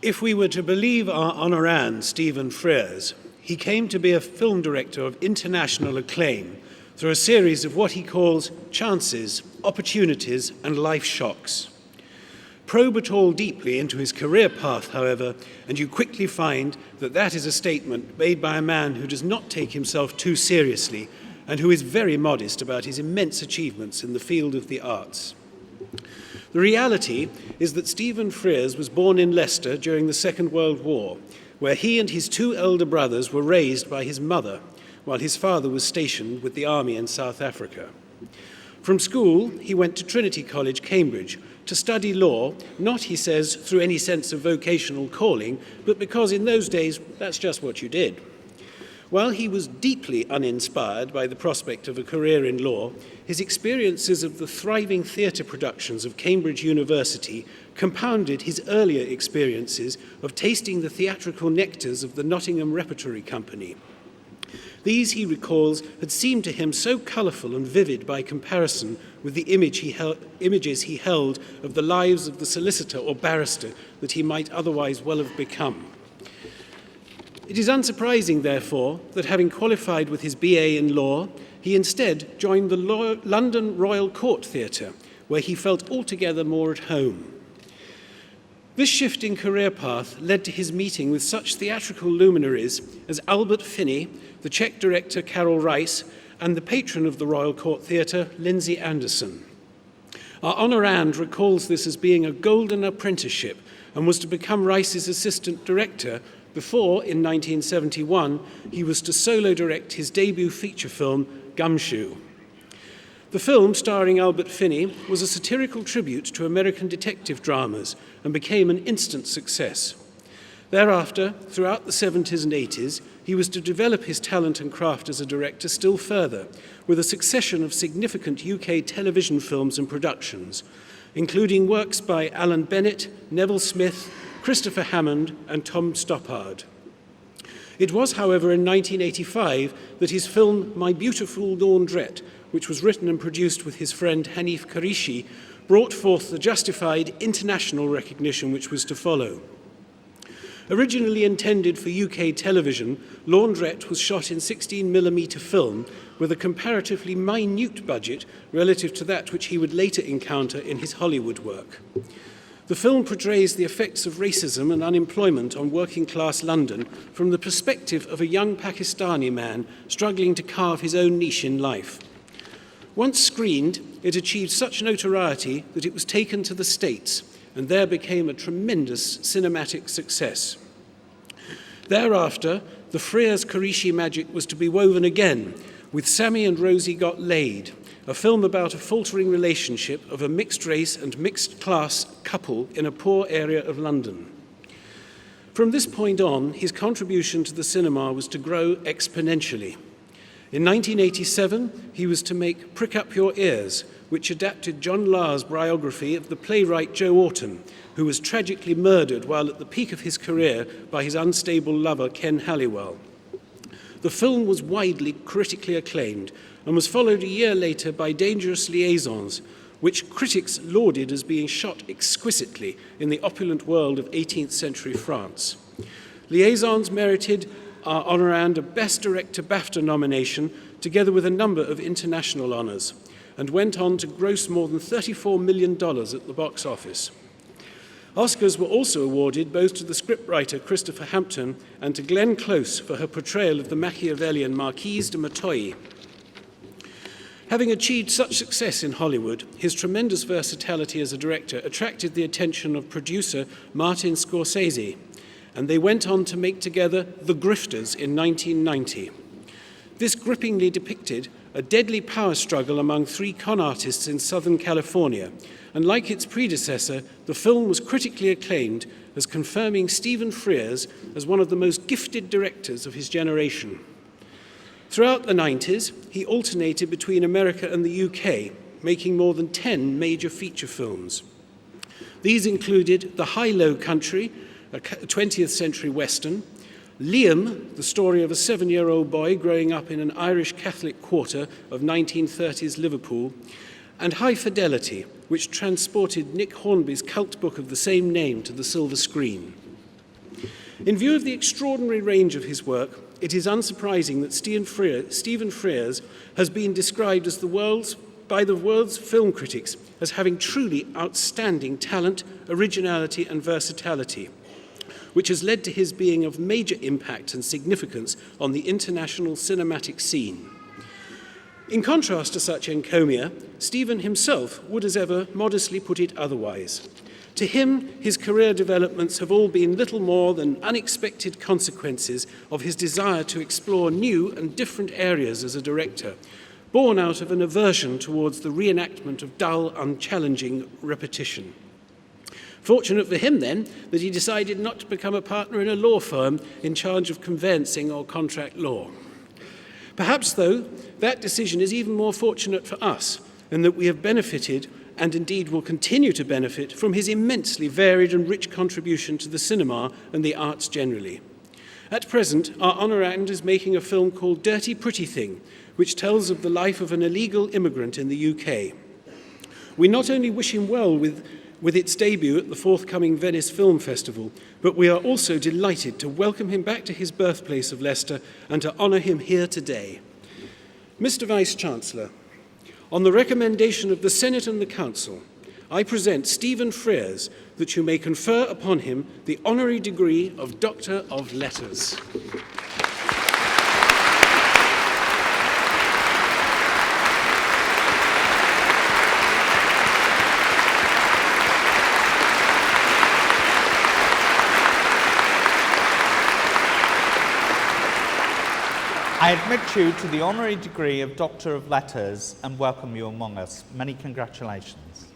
If we were to believe our honorand, Stephen Frears, he came to be a film director of international acclaim through a series of what he calls chances, opportunities, and life shocks. Probe at all deeply into his career path, however, and you quickly find that that is a statement made by a man who does not take himself too seriously and who is very modest about his immense achievements in the field of the arts. The reality is that Stephen Frears was born in Leicester during the Second World War, where he and his two elder brothers were raised by his mother, while his father was stationed with the army in South Africa. From school, he went to Trinity College, Cambridge, to study law, not, he says, through any sense of vocational calling, but because in those days, that's just what you did. While he was deeply uninspired by the prospect of a career in law, his experiences of the thriving theatre productions of Cambridge University compounded his earlier experiences of tasting the theatrical nectars of the Nottingham Repertory Company. These, he recalls, had seemed to him so colourful and vivid by comparison with the images he held of the lives of the solicitor or barrister that he might otherwise well have become. It is unsurprising, therefore, that having qualified with his BA in law, he instead joined the London Royal Court Theatre, where he felt altogether more at home. This shift in career path led to his meeting with such theatrical luminaries as Albert Finney, the Czech director Karel Reiss, and the patron of the Royal Court Theatre, Lindsay Anderson. Our honorand recalls this as being a golden apprenticeship and was to become Reiss's assistant director before, in 1971, he was to solo direct his debut feature film, Gumshoe. The film, starring Albert Finney, was a satirical tribute to American detective dramas and became an instant success. Thereafter, throughout the 70s and 80s, he was to develop his talent and craft as a director still further, with a succession of significant UK television films and productions, including works by Alan Bennett, Neville Smith, Christopher Hammond, and Tom Stoppard. It was, however, in 1985 that his film My Beautiful Laundrette, which was written and produced with his friend Hanif Kureishi, brought forth the justified international recognition which was to follow. Originally intended for UK television, Laundrette was shot in 16mm film with a comparatively minute budget relative to that which he would later encounter in his Hollywood work. The film portrays the effects of racism and unemployment on working-class London from the perspective of a young Pakistani man struggling to carve his own niche in life. Once screened, it achieved such notoriety that it was taken to the States and there became a tremendous cinematic success. Thereafter, the Frears-Kureishi magic was to be woven again with Sammy and Rosie Got Laid, a film about a faltering relationship of a mixed-race and mixed-class couple in a poor area of London. From this point on, his contribution to the cinema was to grow exponentially. In 1987, he was to make Prick Up Your Ears, which adapted John Lahr's biography of the playwright Joe Orton, who was tragically murdered while at the peak of his career by his unstable lover, Ken Halliwell. The film was widely critically acclaimed and was followed a year later by Dangerous Liaisons, which critics lauded as being shot exquisitely in the opulent world of 18th century France. Liaisons merited our honorand a Best Director BAFTA nomination, together with a number of international honors, and went on to gross more than $34 million at the box office. Oscars were also awarded both to the scriptwriter Christopher Hampton and to Glenn Close for her portrayal of the Machiavellian Marquise de Merteuil. Having achieved such success in Hollywood, his tremendous versatility as a director attracted the attention of producer Martin Scorsese, and they went on to make together The Grifters in 1990. This grippingly depicted a deadly power struggle among three con artists in Southern California, and like its predecessor, the film was critically acclaimed as confirming Stephen Frears as one of the most gifted directors of his generation. Throughout the 90s, he alternated between America and the UK, making more than 10 major feature films. These included The High-Low Country, a 20th century Western, Liam, the story of a 7-year-old boy growing up in an Irish Catholic quarter of 1930s Liverpool, and High Fidelity, which transported Nick Hornby's cult book of the same name to the silver screen. In view of the extraordinary range of his work, it is unsurprising that Stephen Frears has been described as by the world's film critics as having truly outstanding talent, originality and versatility, which has led to his being of major impact and significance on the international cinematic scene. In contrast to such encomia, Stephen himself would as ever modestly put it otherwise. To him, his career developments have all been little more than unexpected consequences of his desire to explore new and different areas as a director, born out of an aversion towards the reenactment of dull, unchallenging repetition. Fortunate for him, then, that he decided not to become a partner in a law firm in charge of conveyancing or contract law. Perhaps, though, that decision is even more fortunate for us, in that we have benefited, and indeed will continue to benefit, from his immensely varied and rich contribution to the cinema and the arts generally. At present, our honorand is making a film called Dirty Pretty Thing, which tells of the life of an illegal immigrant in the UK. We not only wish him well with its debut at the forthcoming Venice Film Festival, but we are also delighted to welcome him back to his birthplace of Leicester and to honour him here today. Mr. Vice-Chancellor, on the recommendation of the Senate and the Council, I present Stephen Frears that you may confer upon him the honorary degree of Doctor of Letters. I admit you to the honorary degree of Doctor of Letters and welcome you among us. Many congratulations.